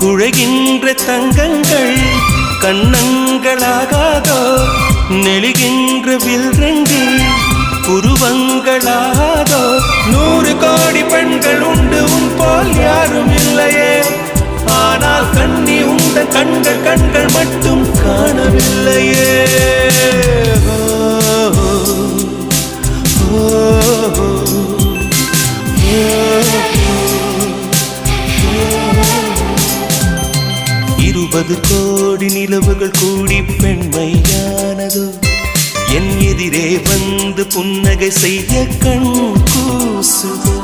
குழைகின்ற தங்கங்கள் கண்ணங்களாகாதோ நெளிகின்ற வில்ரங்கில் புருவங்களாகாதோ 100 கோடி பெண்கள் உண்டு உன் போல் யாரும் இல்லையே ஆனால் கண்ணி உண்ட கண்கள் கண்கள் மட்டும் காணவில்லையே இருபது கோடி நிலவுகள் கூடி பெண்மையானதோ என் எதிரே வந்து புன்னகை செய்ய கண் கூசுதோ